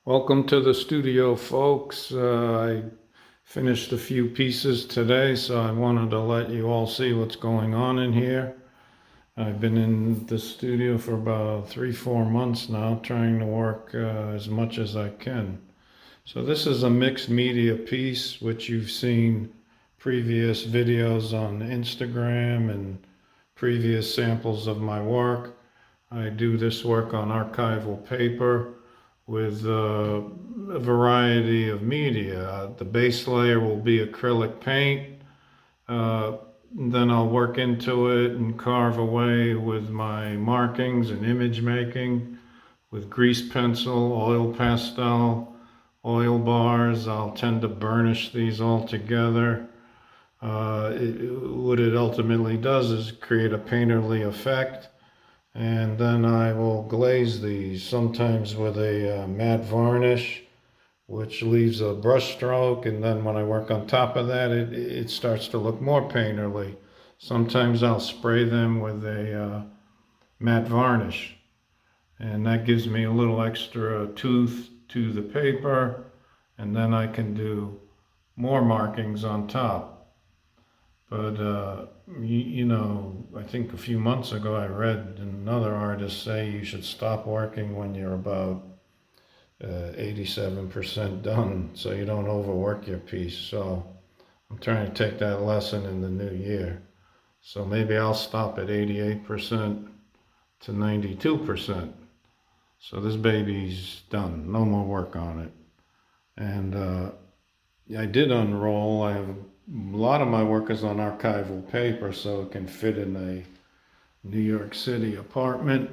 Welcome to the studio, folks. I finished a few pieces today, so I wanted to let you all see what's going on in here. I've been in the studio for about 3-4 months now, trying to work as much as I can. So this is a mixed media piece, which you've seen previous videos on Instagram and previous samples of my work. I do this work on archival paper with a variety of media. The base layer will be acrylic paint. Then I'll work into it and carve away with my markings and image making with grease pencil, oil pastel, oil bars. I'll tend to burnish these all together. What it ultimately does is create a painterly effect. And then I will glaze these, sometimes with a matte varnish, which leaves a brush stroke, and then when I work on top of that, it starts to look more painterly. Sometimes I'll spray them with a matte varnish, and that gives me a little extra tooth to the paper, and then I can do more markings on top. But, I think a few months ago I read another artist say you should stop working when you're about 87% done so you don't overwork your piece. So I'm trying to take that lesson in the new year. So maybe I'll stop at 88% to 92%. So this baby's done, no more work on it. And I did unroll. I have a lot of my work is on archival paper, so it can fit in a New York City apartment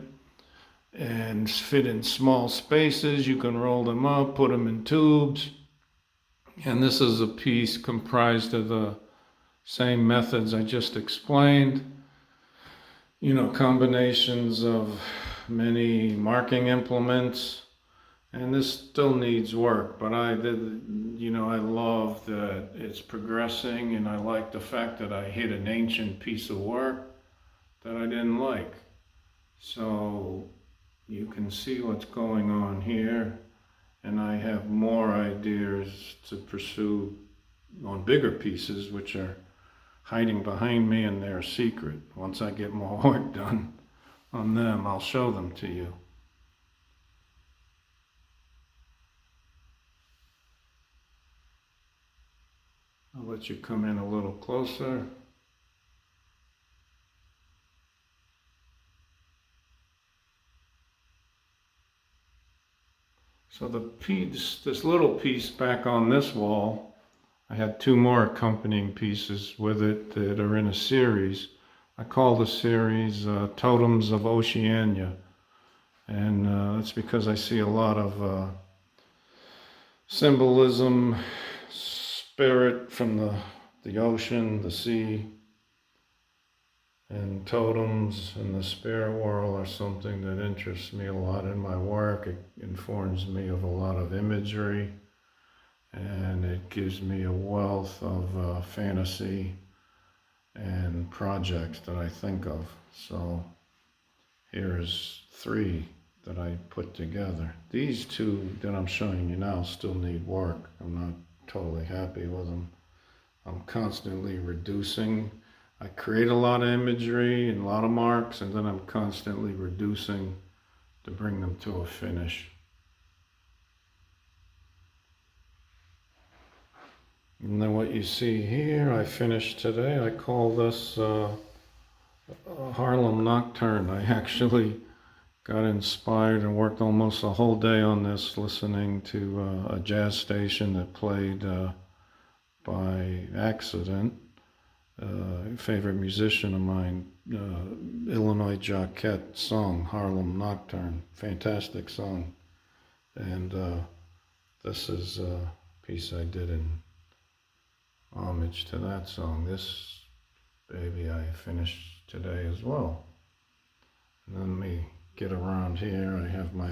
and fit in small spaces. You can roll them up, put them in tubes. And this is a piece comprised of the same methods I just explained. Combinations of many marking implements. And this still needs work, but I love that it's progressing, and I like the fact that I hit an ancient piece of work that I didn't like. So you can see what's going on here, and I have more ideas to pursue on bigger pieces, which are hiding behind me, and they're secret. Once I get more work done on them, I'll show them to you. I'll let you come in a little closer. So this little piece back on this wall, I had two more accompanying pieces with it that are in a series. I call the series Totems of Oceania. And that's because I see a lot of symbolism, spirit from the ocean, the sea, and totems in the spirit world are something that interests me a lot in my work. It informs me of a lot of imagery, and it gives me a wealth of fantasy and projects that I think of. So here's 3 that I put together. These 2 that I'm showing you now still need work. I'm not totally happy with them. I'm constantly reducing. I create a lot of imagery and a lot of marks, and then I'm constantly reducing to bring them to a finish. And then what you see here, I finished today. I call this Harlem Nocturne. I actually got inspired and worked almost a whole day on this, listening to a jazz station that played by accident. Favorite musician of mine, Illinois Jacquet song, Harlem Nocturne. Fantastic song. And this is a piece I did in homage to that song. This baby I finished today as well. And then me get around here. I have my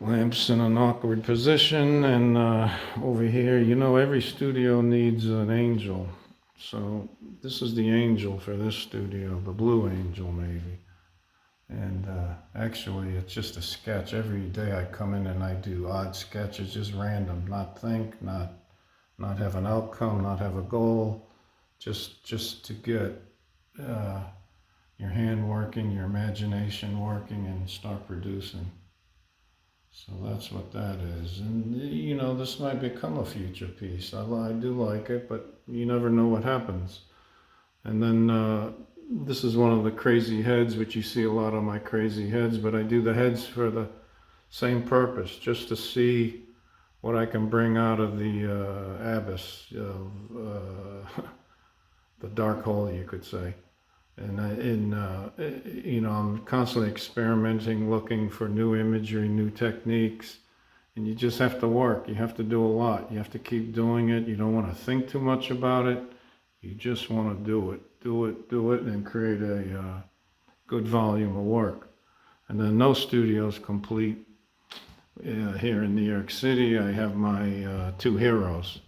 lamps in an awkward position, and over here, every studio needs an angel. So this is the angel for this studio, the blue angel maybe. And actually, it's just a sketch. Every day I come in and I do odd sketches, just random, not think, not have an outcome, not have a goal, just to get your hand working, your imagination working, and start producing. So that's what that is. And you know, this might become a future piece. I do like it, but you never know what happens. And then this is one of the crazy heads, which you see a lot of my crazy heads, but I do the heads for the same purpose, just to see what I can bring out of the abyss, the dark hole, you could say. And you know, I'm constantly experimenting, looking for new imagery, new techniques, and you just have to work. You have to do a lot. You have to keep doing it. You don't want to think too much about it. You just want to do it, and create a good volume of work. And then no studio's complete. Here in New York City, I have my two heroes.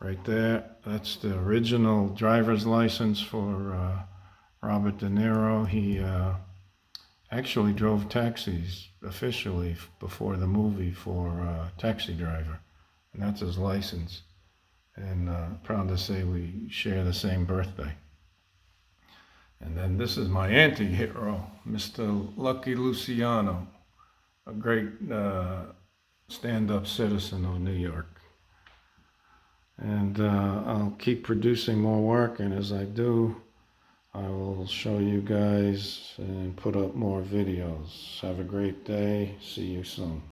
Right there, that's the original driver's license for Robert De Niro. He actually drove taxis officially before the movie for Taxi Driver, and that's his license. And proud to say we share the same birthday. And then this is my anti-hero, Mr. Lucky Luciano, a great stand-up citizen of New York. And I'll keep producing more work, and as I do, I will show you guys and put up more videos. Have a great day. See you soon.